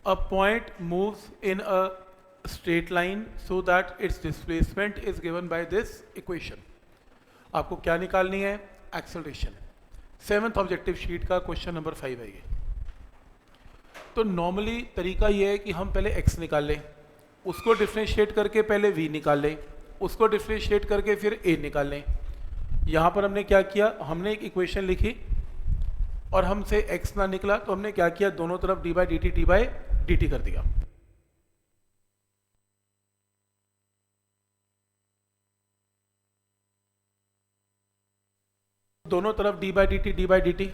A point moves in a straight line so that its displacement is given by this equation. आपको क्या निकालनी है? Acceleration. 7th objective sheet का question number 5 है ये। तो नॉर्मली तरीका ये है कि हम पहले x निकाल लें, उसको डिफ्रेंशिएट करके पहले v निकाल लें, उसको डिफ्रेंशिएट करके फिर a निकाल लें। यहाँ पर हमने क्या किया, हमने एक इक्वेशन लिखी और हमसे x ना निकला तो हमने क्या किया, दोनों तरफ d बाई डी टी कर दिया। दोनों तरफ d बाई डी टी,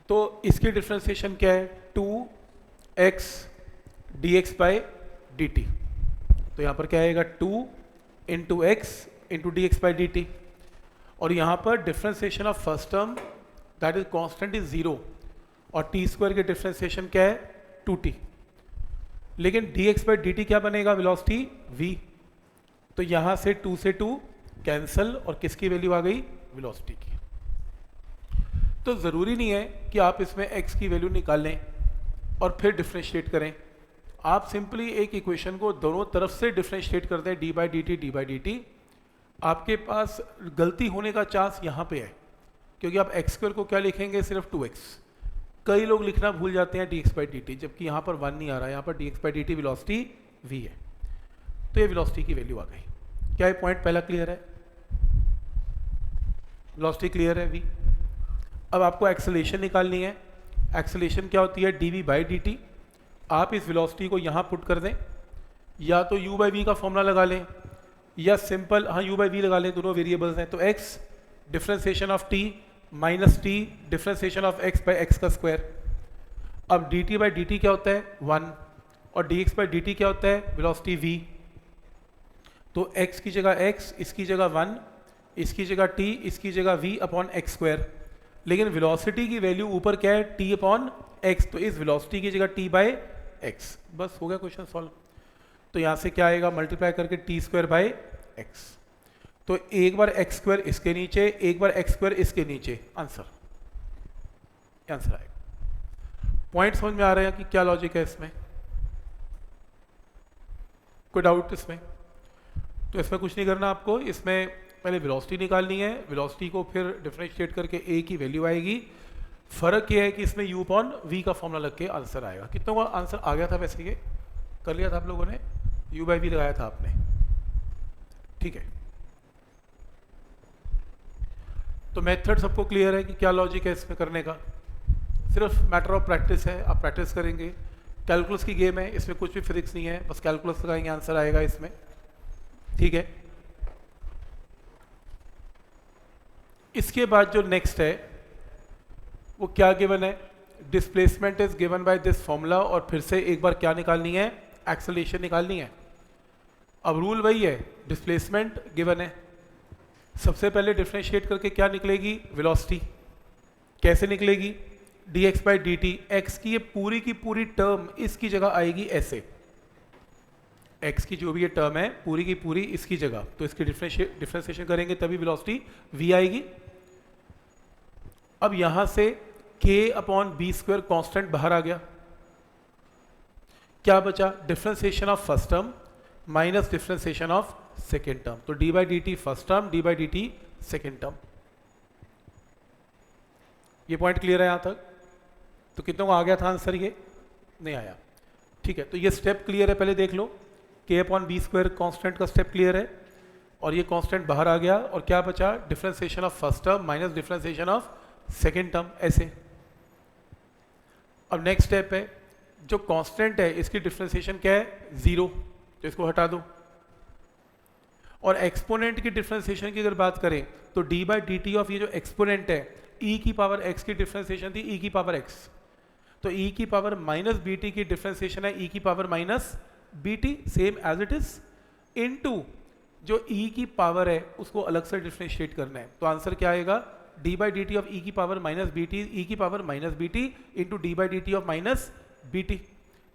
तो इसकी डिफ्रेंसिएशन क्या है, 2x dx by d T. तो यहाँ पर क्या आएगा, 2 into x into D x by d t. और यहाँ पर differentiation of first term that is constant is 0 और टी स्क्वायर की डिफ्रेंसिएशन क्या है, 2t। लेकिन D x by d T क्या बनेगा, वेलोसिटी v। तो यहाँ से 2 से 2 कैंसल और किसकी वैल्यू आ गई, वेलोसिटी की। तो ज़रूरी नहीं है कि आप इसमें x की वैल्यू निकाल लें और फिर डिफ्रेंशिएट करें। आप सिंपली एक इक्वेशन को दोनों तरफ से डिफ्रेंशिएट कर दें, d बाई डी टी। आपके पास गलती होने का चांस यहाँ पे है, क्योंकि आप x स्क्वायर को क्या लिखेंगे, सिर्फ 2x। कई लोग लिखना भूल जाते हैं dx बाई डी टी, जबकि यहाँ पर 1 नहीं आ रहा है, यहाँ पर dx by d T velocity v है। तो ये वेलोसिटी की वैल्यू आ गई। क्या ये पॉइंट पहला क्लियर है? वेलोसिटी क्लियर है v। अब आपको एक्सेलरेशन निकालनी है। एक्सेलरेशन क्या होती है, dv बाई डी टी। आप इस वेलोसिटी को यहाँ पुट कर दें, या तो u बाई v का फॉर्मूला लगा लें, या सिंपल u बाई v लगा लें, दोनों वेरिएबल्स हैं। तो x differentiation of t minus t differentiation of x by x का स्क्वायर। अब dt बाई डी टी क्या होता है, 1, और dx बाई डी टी क्या होता है, वेलोसिटी v। तो x की जगह x, इसकी जगह 1, इसकी जगह t, इसकी जगह v अपॉन एक्स स्क्वायर। लेकिन वेलोसिटी की वैल्यू ऊपर क्या है, t अपॉन x, तो इस वेलोसिटी की जगह t बाई x। बस हो गया क्वेश्चन सॉल्व। तो यहाँ से क्या आएगा, मल्टीप्लाई करके टी स्क्वायर बाई एक्स। तो एक बार एक्स स्क्वायर इसके नीचे, एक बार एक्स स्क्वायर इसके नीचे, आंसर आएगा। पॉइंट समझ में आ रहे हैं कि क्या लॉजिक है इसमें? कोई डाउट इसमें? तो इसमें कुछ नहीं करना आपको, इसमें पहले वेलोसिटी निकालनी है, वेलोसिटी को फिर डिफरेंशिएट करके a की वैल्यू आएगी। फर्क ये है कि इसमें u अपॉन v का फॉर्मूला लग के आंसर आएगा। कितनों का आंसर आ गया था? वैसे ये कर लिया था आप लोगों ने, u बाई v लगाया था आपने, ठीक है। तो मेथड सबको क्लियर है कि क्या लॉजिक है इसमें करने का? सिर्फ मैटर ऑफ प्रैक्टिस है, आप प्रैक्टिस करेंगे। कैलकुलस की गेम है, इसमें कुछ भी फिजिक्स नहीं है, बस कैलकुलस लगाएंगे, आंसर आएगा इसमें, ठीक है। इसके बाद जो नेक्स्ट है वो क्या गिवन है, displacement is given by this formula, और फिर से एक बार क्या निकालनी है, एक्सेलरेशन निकालनी है। अब रूल वही है, डिस्प्लेसमेंट गिवन है, सबसे पहले डिफरेंशिएट करके क्या निकलेगी, वेलोसिटी। कैसे निकलेगी, dx by d T. X की ये पूरी की पूरी टर्म इसकी जगह आएगी ऐसे, x की जो भी ये टर्म है पूरी की पूरी इसकी जगह, तो इसकी डिफरेंशिएशन करेंगे तभी वेलोसिटी v आएगी। अब यहां से k upon b square constant बाहर आ गया, क्या बचा, differentiation of first term minus differentiation of second term. तो d by d t first term, d by d t second term. ये पॉइंट क्लियर है यहां तक? तो कितनों का आ गया था आंसर, ये नहीं आया, ठीक है। तो ये स्टेप क्लियर है, पहले देख लो, k upon b square constant का स्टेप क्लियर है, और ये कॉन्स्टेंट बाहर आ गया, और क्या बचा, differentiation of first term minus differentiation of second term, ऐसे। अब नेक्स्ट स्टेप है, जो कांस्टेंट है इसकी डिफरेंशिएशन क्या है, 0, तो इसको हटा दो। और एक्सपोनेंट की डिफरेंशिएशन की अगर बात करें तो d by d t of ये जो एक्सपोनेंट है, e की पावर x की डिफरेंशिएशन थी e की पावर x, तो e की पावर माइनस बी टी की डिफरेंशिएशन है e की power minus b t, same as it is, into जो e की पावर है उसको अलग से डिफरेंशिएट करना है। तो आंसर क्या आएगा, d by d t of e की power minus b t, e की power minus b t into d by d t of minus b t.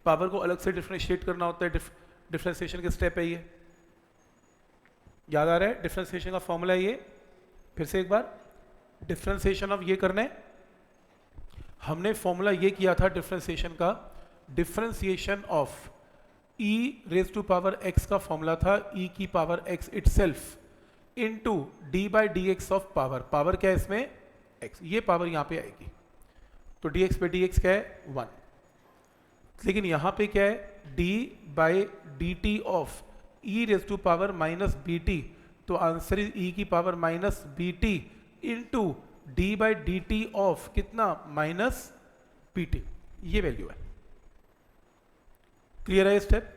Power को अलग से डिफरेंशिएट करना होता है, डिफरेंशिएशन के स्टेप है ये, याद आ रहा है? डिफरेंशिएशन का फॉर्मूला है ये, फिर से एक बार, डिफरेंशिएशन ऑफ ये करना है, हमने फॉर्मूला ये किया था डिफरेंशिएशन का, differentiation of e raise to power x का फॉर्मूला था e की power x itself into d by d x of power, power क्या है इसमें x, ये पावर यहाँ पे आएगी तो dx पे dx क्या है 1, लेकिन यहाँ पे क्या है d by d t of e raise to power minus b t, तो आंसर इज e की power minus b t into d by d t of कितना माइनस बी टी, ये वैल्यू है। क्लियर है स्टेप?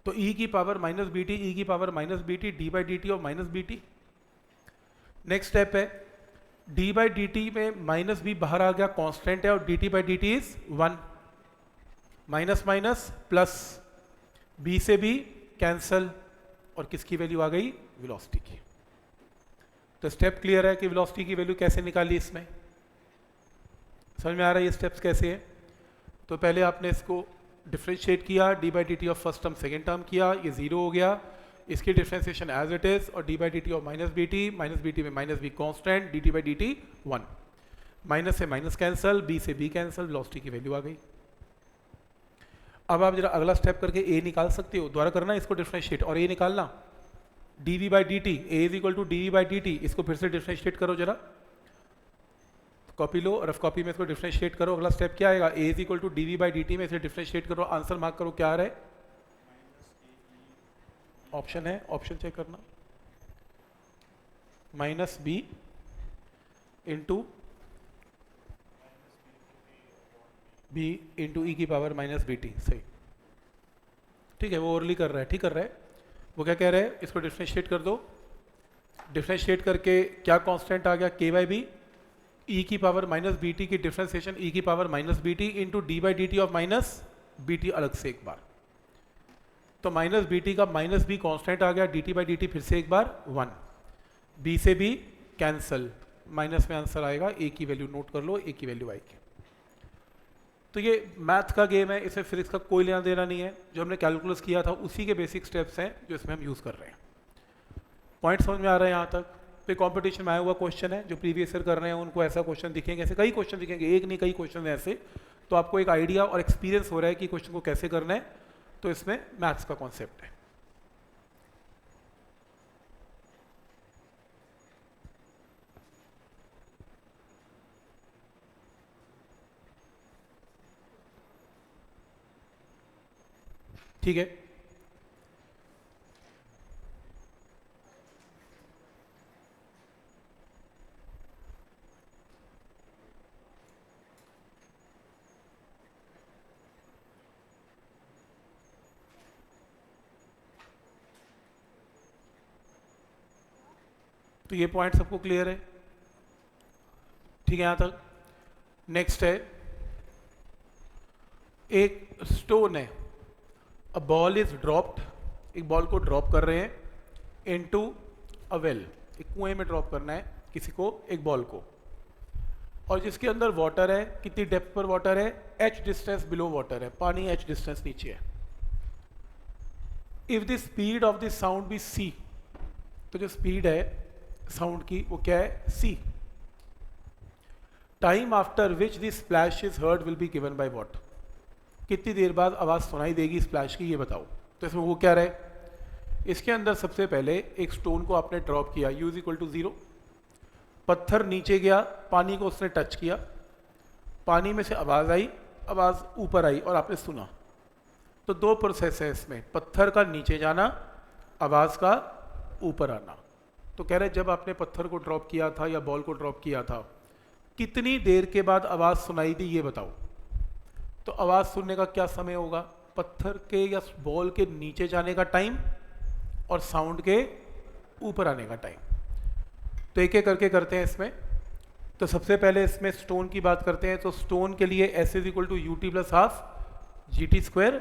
तो e की power minus b t, e की power minus b t, d by d t of minus b t. Next step है d by d t में minus B बाहर आ गया, कांस्टेंट है, और dt by d T is 1, minus minus plus, b से b cancel, और किसकी वैल्यू आ गई वेलोसिटी की। तो स्टेप क्लियर है कि वेलोसिटी की वैल्यू कैसे निकाली, इसमें समझ में आ रहा है ये स्टेप्स कैसे है। तो पहले आपने इसको डिफ्रेंशिएट किया, d by d t of first term second term किया, ये जीरो हो गया, इसकी डिफ्रेंसिएशन एज इट इज, और d by d t of minus b t में minus b constant, dt by d t 1, minus से minus cancel, b से b cancel, velocity की वैल्यू आ गई। अब आप जरा अगला स्टेप करके a निकाल सकते हो, दोबारा करना इसको डिफ्रेंशिएट और a निकालना, dv by d t, a is equal to dv by d t, इसको फिर से डिफ्रेंशिएट करो जरा, कॉपी लो, रफ कॉपी में इसको डिफ्रेंशिएट करो। अगला स्टेप क्या आएगा, a is equal to dv by d t में इसे डिफ्रेंशिएट करो, आंसर मार्क करो क्या आ रहा है, ऑप्शन है, ऑप्शन चेक करना, minus b into b into e की पावर माइनस बी टी, सही, ठीक है, वो ओरली कर रहा है, ठीक कर रहा है। वो क्या कह रहा है, इसको डिफ्रेंशिएट कर दो, डिफ्रेंशिएट करके क्या कांस्टेंट आ गया, के बाई बी, ई की पावर माइनस बी टी की डिफ्रेंसिएशन ई की power minus b t into d by d t of minus b t, अलग से एक बार, तो माइनस बी टी का माइनस बी कॉन्स्टेंट आ गया, d t by d t फिर से एक बार 1, बी से बी कैंसल, माइनस में आंसर आएगा, ए की वैल्यू नोट कर लो, ए की वैल्यू आएगी। तो ये मैथ का गेम है, इसमें फिजिक्स का कोई लेना देना नहीं है, जो हमने कैलकुलस किया था उसी के बेसिक स्टेप्स हैं जो इसमें हम यूज़ कर रहे हैं। पॉइंट समझ में आ रहा है यहाँ तक? तो कॉम्पिटिशन में आया हुआ क्वेश्चन है, जो प्रीवियस ईयर कर रहे हैं उनको ऐसा क्वेश्चन दिखेंगे, ऐसे कई क्वेश्चन दिखेंगे, एक नहीं कई क्वेश्चन ऐसे, तो आपको एक आइडिया और एक्सपीरियंस हो रहा है कि क्वेश्चन को कैसे करना है, तो इसमें मैथ्स का कॉन्सेप्ट है। ठीक है, तो ये पॉइंट सबको क्लियर है, ठीक है यहां तक। नेक्स्ट है, एक स्टोन है, अ बॉल इज ड्रॉप्ड, एक बॉल को ड्रॉप कर रहे हैं इनटू अ वेल, एक कुएं में ड्रॉप करना है किसी को, एक बॉल को, और जिसके अंदर वाटर है, कितनी डेप्थ पर वाटर है, h डिस्टेंस बिलो वाटर है, पानी h डिस्टेंस नीचे है। If the speed of the sound be c, तो जो स्पीड है साउंड की वो क्या है c, time after which the splash is heard will be given by what, कितनी देर बाद आवाज सुनाई देगी स्प्लैश की, ये बताओ। तो इसमें वो क्या रहे, इसके अंदर सबसे पहले एक स्टोन को आपने ड्रॉप किया, u इज इक्वल टू 0, पत्थर नीचे गया, पानी को उसने टच किया, पानी में से आवाज आई, आवाज ऊपर आई और आपने सुना। तो दो प्रोसेस है इसमें, पत्थर का नीचे जाना, आवाज का ऊपर आना। तो कह रहे जब आपने पत्थर को ड्रॉप किया था या बॉल को ड्रॉप किया था, कितनी देर के बाद आवाज सुनाई दी, ये बताओ। तो आवाज सुनने का क्या समय होगा, पत्थर के या बॉल के नीचे जाने का टाइम और साउंड के ऊपर आने का टाइम। तो एक एक करके करते हैं इसमें। तो सबसे पहले इसमें स्टोन की बात करते हैं। तो स्टोन के लिए S is equal to u t plus half g t square.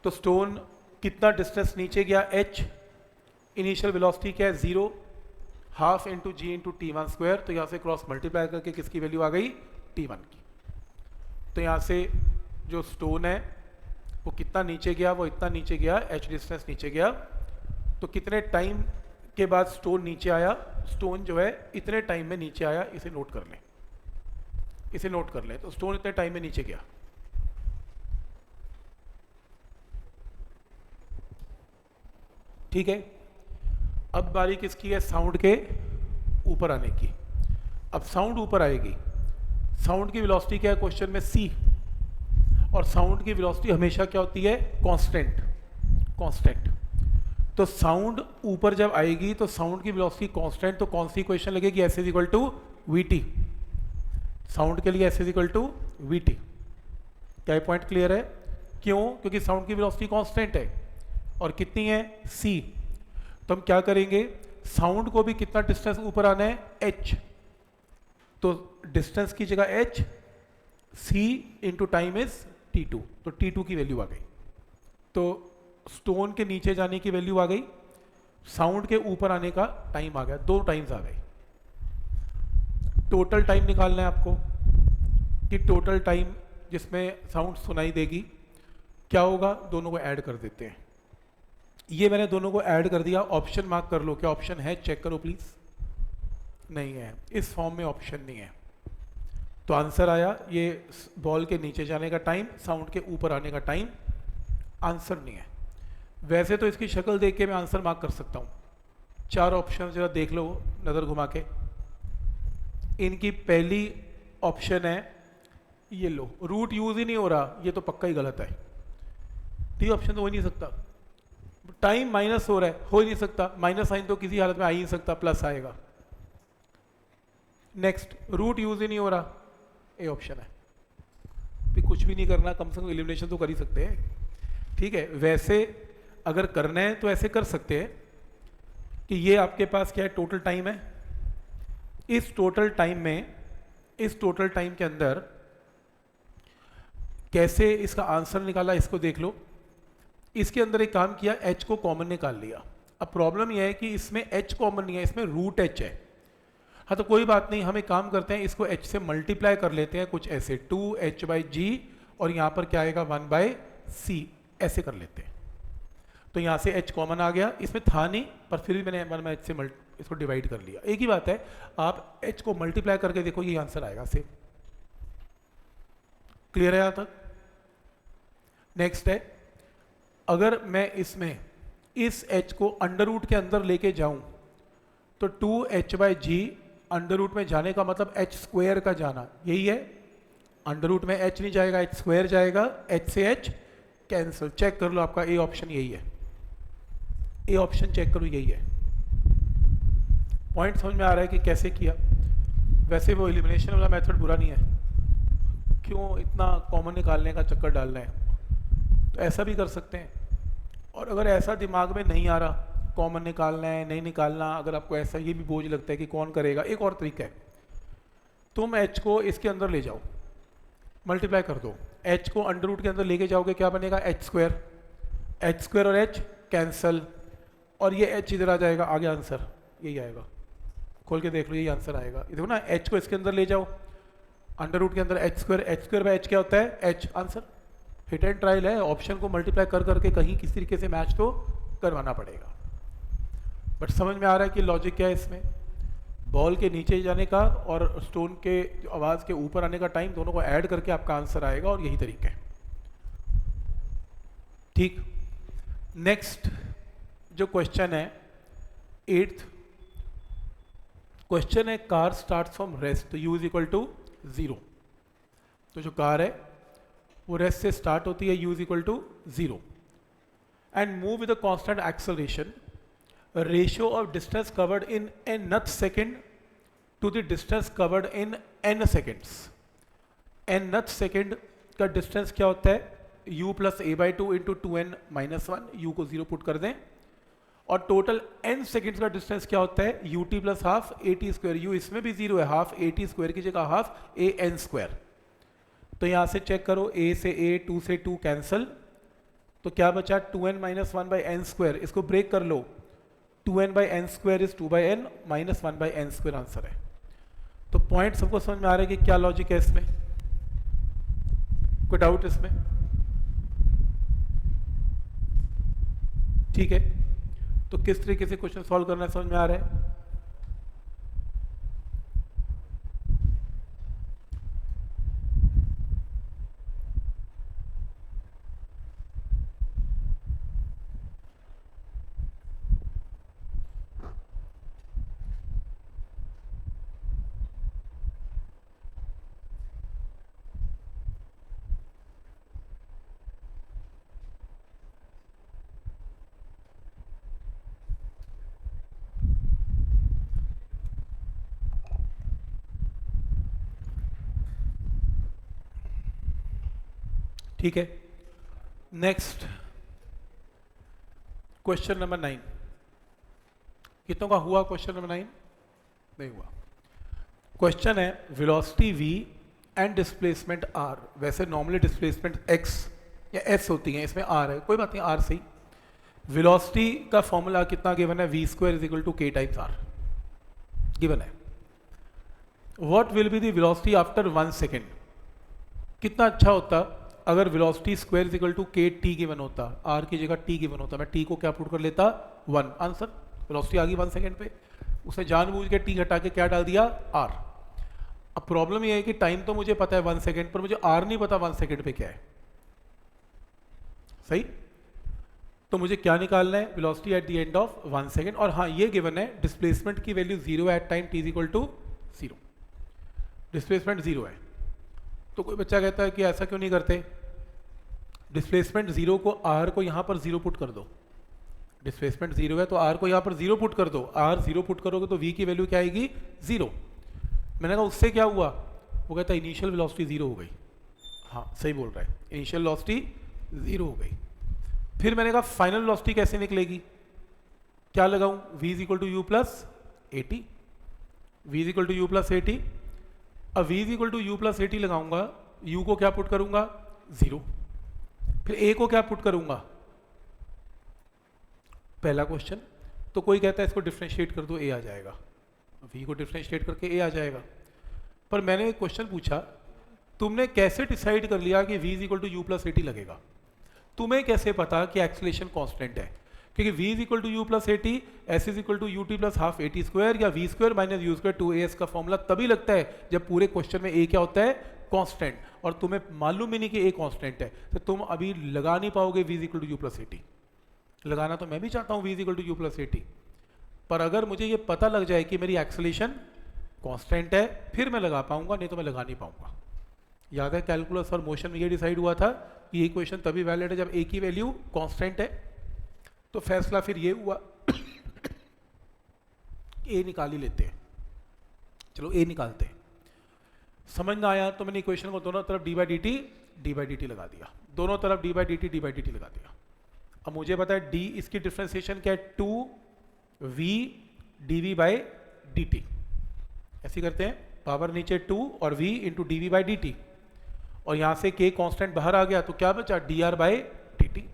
तो स्टोन कितना डिस्टेंस नीचे गया, h, इनिशियल वेलोसिटी क्या है 0, half into g into t one square. तो यहाँ से क्रॉस मल्टीप्लाई करके किसकी वैल्यू आ गई, t1 की। तो यहाँ से जो स्टोन है वो कितना नीचे गया, वो इतना नीचे गया, h डिस्टेंस नीचे गया। तो कितने टाइम के बाद स्टोन नीचे आया, स्टोन जो है इतने टाइम में नीचे आया, इसे नोट कर लें, इसे नोट कर लें। तो स्टोन इतने टाइम में नीचे गया, ठीक है। अब बारी किसकी है? साउंड के ऊपर आने की। अब साउंड ऊपर आएगी, साउंड की वेलोसिटी क्या है क्वेश्चन में? c, और साउंड की वेलोसिटी हमेशा क्या होती है? Constant, constant. तो साउंड ऊपर जब आएगी तो साउंड की वेलोसिटी कांस्टेंट, तो कौन सी इक्वेशन लगेगी? s is equal to v t. Sound के लिए s is equal to v t. क्या ये पॉइंट क्लियर है? क्यों? क्योंकि साउंड की वेलोसिटी कांस्टेंट है और कितनी है? c। तो हम क्या करेंगे, साउंड को भी कितना डिस्टेंस ऊपर आना है? h। तो डिस्टेंस की जगह h, c into time is t2, तो t2 की वैल्यू आ गई। तो स्टोन के नीचे जाने की वैल्यू आ गई, साउंड के ऊपर आने का टाइम आ गया, 2 टाइम्स आ गए। टोटल टाइम निकालना है आपको कि टोटल टाइम जिसमें साउंड सुनाई देगी क्या होगा। दोनों को ऐड कर देते हैं। ये मैंने दोनों को ऐड कर दिया। ऑप्शन मार्क कर लो, क्या ऑप्शन है? चेक करो प्लीज। नहीं है, इस फॉर्म में ऑप्शन नहीं है। तो आंसर आया ये बॉल के नीचे जाने का टाइम, साउंड के ऊपर आने का टाइम, आंसर नहीं है। वैसे तो इसकी शक्ल देख के मैं आंसर मार्क कर सकता हूँ। 4 ऑप्शन जरा देख लो नज़र घुमा के। इनकी पहली ऑप्शन है, ये लो, रूट यूज ही नहीं हो रहा, ये तो पक्का ही गलत है। डी ऑप्शन तो हो ही नहीं सकता। टाइम माइनस हो रहा है, हो ही नहीं सकता। माइनस साइन तो किसी हालत में आ ही नहीं सकता, प्लस आएगा। नेक्स्ट, रूट यूज ही नहीं हो रहा, ए ऑप्शन है। भी कुछ भी नहीं करना, कम से कम एलिमिनेशन तो कर ही सकते हैं, ठीक है। वैसे अगर करना है तो ऐसे कर सकते हैं कि ये आपके पास क्या है? टोटल टाइम है। इस टोटल टाइम में, इस टोटल टाइम के अंदर कैसे इसका आंसर निकाला, इसको देख लो। इसके अंदर एक काम किया, h को कॉमन निकाल लिया। अब प्रॉब्लम यह है कि इसमें h कॉमन नहीं है, इसमें रूट h है। हाँ तो कोई बात नहीं, हम एक काम करते हैं, इसको h से मल्टीप्लाई कर लेते हैं कुछ ऐसे, 2h/g, और यहाँ पर क्या आएगा? 1/c, ऐसे कर लेते हैं। तो यहाँ से h कॉमन आ गया, इसमें था नहीं पर फिर भी मैंने 1/h से इसको डिवाइड कर लिया। एक ही बात है, आप h को मल्टीप्लाई करके देखो, ये आंसर आएगा सेम। क्लियर है यहाँ तक? नेक्स्ट है, अगर मैं इसमें इस h को अंडर रूट के अंदर लेके जाऊं तो 2h/g, अंडर रूट में जाने का मतलब h स्क्वायर का जाना, यही है। अंडर रूट में h नहीं जाएगा, h स्क्वायर जाएगा, h से h कैंसिल। चेक कर लो, आपका ए ऑप्शन यही है। ए ऑप्शन चेक करो, यही है। पॉइंट समझ में आ रहा है कि कैसे किया? वैसे वो एलिमिनेशन वाला मेथड बुरा नहीं है, क्यों इतना कॉमन निकालने का चक्कर डालना है? तो ऐसा भी कर सकते हैं। और अगर ऐसा दिमाग में नहीं आ रहा कॉमन निकालना है नहीं निकालना, अगर आपको ऐसा ये भी बोझ लगता है कि कौन करेगा, एक और तरीका है, तुम h को इसके अंदर ले जाओ, मल्टीप्लाई कर दो। h को अंडर रूट के अंदर लेके जाओगे, क्या बनेगा? h स्क्वायर, h स्क्वायर और h कैंसल, और ये h इधर आ जाएगा, आगे आंसर यही आएगा। खोल के देख लो, यही आंसर आएगा। देखो ना, h को इसके अंदर ले जाओ, अंडर रूट के अंदर h स्क्वायर बाय h क्या होता है? h। Answer hit and trial है, ऑप्शन को मल्टीप्लाई कर करके कहीं किसी तरीके से मैच तो करवाना पड़ेगा। बट समझ में आ रहा है कि लॉजिक क्या है इसमें? बॉल के नीचे जाने का और स्टोन के आवाज़ के ऊपर आने का टाइम, दोनों को ऐड करके आपका आंसर आएगा, और यही तरीका है, ठीक। नेक्स्ट जो क्वेश्चन है, 8th क्वेश्चन है, कार स्टार्ट फ्रॉम रेस्ट, तो u इज इक्वल टू 0। तो जो कार है वो रेस्ट से स्टार्ट होती है, u is equal to 0, and move with a constant acceleration, ratio of distance covered in nth second to the distance covered in n seconds. nth second का distance क्या होता है? u plus a/2 into 2n-1, u को 0 put कर दें, और total n seconds का distance क्या होता है? ut plus half at square. u इसमें भी 0 है, हाफ at स्क्वायर की जगह हाफ an स्क्वायर। तो यहाँ से चेक करो, a से a, 2 से 2 कैंसिल, तो क्या बचा? 2n-1/n square. इसको ब्रेक कर लो, 2n/n square is 2/n minus 1/n square answer है। तो पॉइंट सबको समझ में आ रहा है कि क्या लॉजिक है इसमें? कोई डाउट इसमें? ठीक है, तो किस तरीके से क्वेश्चन सॉल्व करना है समझ में आ रहा है? ठीक है, नेक्स्ट क्वेश्चन नंबर 9। कितनों का हुआ क्वेश्चन नंबर 9? नहीं हुआ। क्वेश्चन है velocity v and displacement r। वैसे नॉर्मली डिस्प्लेसमेंट x या s होती है, इसमें r है, कोई बात नहीं, r सही। वेलोसिटी का फॉर्मूला कितना गिवन है? v square is equal to k times r given है। What will be the velocity after 1 second? कितना अच्छा होता अगर velocity square is equal to k t given होता, r की जगह t गिवन होता, मैं t को क्या पुट कर लेता 1, आंसर। वेलोसिटी आ गई 1 सेकेंड पे, उसने जानबूझ के t हटा के क्या डाल दिया r। अब प्रॉब्लम ये है कि टाइम तो मुझे पता है 1 सेकेंड, पर मुझे r नहीं पता 1 सेकेंड पे क्या है, सही। तो मुझे क्या निकालना है? Velocity at the end of 1 second. और हाँ, ये गिवन है डिस्प्लेसमेंट की value 0 at time t is equal to 0। Displacement 0 है, तो कोई बच्चा कहता है कि ऐसा क्यों नहीं करते? डिस्प्लेसमेंट 0 को r को यहाँ पर 0 पुट कर दो। डिस्प्लेसमेंट 0 है तो r को यहाँ पर 0 पुट कर दो। r 0 पुट करोगे तो v की वैल्यू क्या आएगी? 0। मैंने कहा उससे क्या हुआ? वो कहता है इनिशियल वेलोसिटी 0 हो गई। हाँ सही बोल रहा है, इनिशियल वेलोसिटी 0 हो गई। फिर मैंने कहा फाइनल वेलोसिटी कैसे निकलेगी? क्या लगाऊं? v is equal to u plus a t. V is equal to u plus a t. अब v is equal to u plus a t लगाऊंगा, u को क्या पुट करूंगा? 0। फिर a को क्या पुट करूंगा? पहला क्वेश्चन। तो कोई कहता है इसको डिफ्रेंशिएट कर दो, a आ जाएगा। v को डिफ्रेंशिएट करके a आ जाएगा। पर मैंने एक क्वेश्चन पूछा, तुमने कैसे डिसाइड कर लिया कि v is equal to u plus a t लगेगा? तुम्हें कैसे पता कि एक्सेलरेशन कांस्टेंट है? क्योंकि v is equal to u plus a t, s is equal to u t plus half a t square, या v square minus u square two a s का formula तभी लगता है जब पूरे क्वेश्चन में a क्या होता है? कांस्टेंट। और तुम्हें मालूम ही नहीं कि a कांस्टेंट है, तो तुम अभी लगा नहीं पाओगे v is equal to u plus a t. लगाना तो मैं भी चाहता हूँ v is equal to u plus a t, पर अगर मुझे ये पता लग जाए कि मेरी एक्सेलरेशन कांस्टेंट है फिर मैं लगा पाऊंगा, नहीं तो मैं लगा नहीं पाऊंगा। याद है कैलकुलस और मोशन में ये डिसाइड हुआ था कि ये इक्वेशन तभी वैलिड है जब a की वैल्यू कांस्टेंट है। तो फैसला फिर ये हुआ a निकाल ही लेते हैं, चलो a निकालते हैं। समझ ना आया तो मैंने इक्वेशन को दोनों तरफ d बाई डी टी लगा दिया, दोनों तरफ d बाई डी टी लगा दिया। अब मुझे पता है d, इसकी डिफ्रेंसिएशन क्या है? 2v dv by d T. ऐसे करते हैं, पावर नीचे 2 और v into d v by d t, और यहां से k कांस्टेंट बाहर आ गया तो क्या बचा? dr by d T.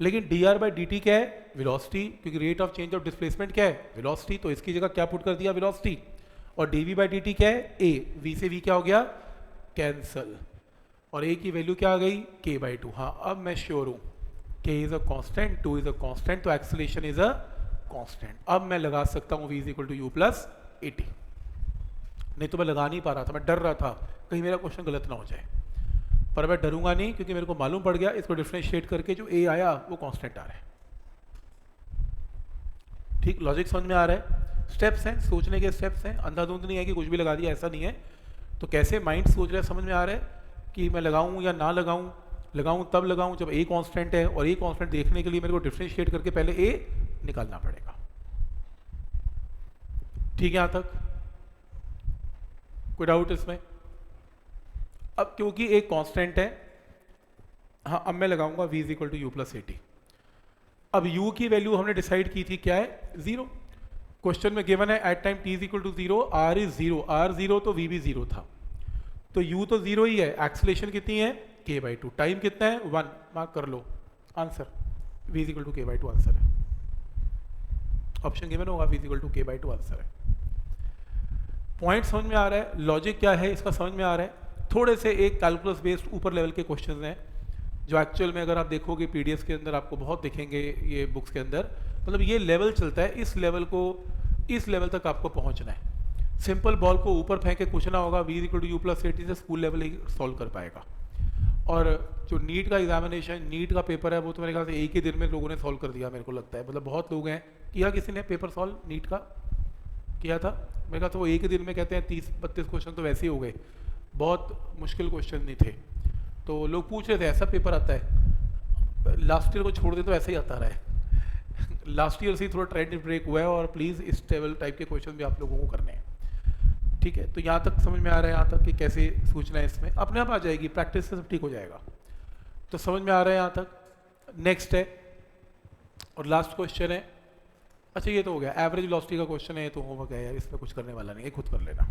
लेकिन dr बाई डी टी क्या है? वेलोसिटी, क्योंकि rate of change of displacement क्या है? वेलोसिटी, तो इसकी जगह क्या पुट कर दिया? वेलोसिटी। और dv बाई डी टी क्या है? a। v से v क्या हो गया? कैंसल। और a की वैल्यू क्या आ गई? k by two. हाँ अब मैं श्योर हूं k is a constant, 2 is a constant, तो एक्सेलरेशन इज अ कांस्टेंट। अब मैं लगा सकता हूं v is equal to u plus a t. नहीं तो मैं लगा नहीं पा रहा था, मैं डर रहा था कहीं मेरा क्वेश्चन गलत ना हो जाए, पर मैं डरूंगा नहीं क्योंकि मेरे को मालूम पड़ गया इसको डिफरेंशिएट करके जो a आया वो कांस्टेंट आ रहा है। ठीक, लॉजिक समझ में आ रहा है? स्टेप्स हैं, सोचने के स्टेप्स हैं, अंधाधुंध नहीं है कि कुछ भी लगा दिया, ऐसा नहीं है। तो कैसे माइंड सोच रहा है समझ में आ रहा है कि मैं लगाऊं या ना लगाऊं। लगाऊं तब लगाऊं जब a कांस्टेंट है, और a कांस्टेंट देखने के लिए मेरे को डिफरेंशिएट करके पहले a निकालना पड़ेगा। ठीक है यहां तक? कोई डाउट इसमें? अब क्योंकि एक कांस्टेंट है, हाँ अब मैं लगाऊंगा v is equal to u plus a t. अब u की वैल्यू हमने डिसाइड की थी क्या है? 0। क्वेश्चन में गिवन है at time t is equal to 0, r is 0, r 0 तो v भी 0 था, तो u तो 0 ही है। एक्सेलरेशन कितनी है? k by to. टाइम कितना है? 1। मार्क कर लो answer, v is equal to k by two answer है। ऑप्शन गिवन होगा v is equal to k by two answer है। पॉइंट समझ में आ रहा है? लॉजिक क्या है इसका समझ में आ रहा है? थोड़े से एक कैलकुलस बेस्ड ऊपर लेवल के क्वेश्चंस हैं जो एक्चुअल में अगर आप देखोगे पीडीएफ के अंदर आपको बहुत दिखेंगे, ये बुक्स के अंदर, मतलब ये लेवल चलता है, इस लेवल तक आपको पहुंचना है। सिंपल बॉल को ऊपर फेंक के कुछ ना होगा, v equal to u plus a t से स्कूल लेवल ही सॉल्व कर पाएगा। और जो नीट का एग्जामिनेशन, नीट का पेपर है, वो तो मेरे ख्याल से एक ही दिन में लोगों ने सॉल्व कर दिया, मेरे को लगता है। मतलब बहुत लोग हैं, किया किसी ने पेपर सॉल्व नीट का किया था मेरे ख्याल से, वो एक ही दिन में कहते हैं 30-32 क्वेश्चन तो वैसे ही हो गए, बहुत मुश्किल क्वेश्चन नहीं थे। तो लोग पूछ रहे थे ऐसा पेपर आता है? लास्ट ईयर को छोड़ दे तो ऐसा ही आता रहा है। लास्ट ईयर से ही थोड़ा ट्रेंड ब्रेक हुआ है, और प्लीज़ इस टेबल टाइप के क्वेश्चन भी आप लोगों को करने हैं। ठीक। ठीक है, तो यहाँ तक समझ में आ रहा है, यहाँ तक कि कैसे सूचना है इसमें अपने आप आ जाएगी, प्रैक्टिस से सब ठीक हो जाएगा। तो समझ में आ रहा है यहाँ तक। नेक्स्ट है और लास्ट क्वेश्चन है, अच्छा ये तो हो गया, एवरेज वेलोसिटी का क्वेश्चन है, ये तो होमवर्क है यार, इसमें कुछ करने वाला नहीं है, खुद कर लेना।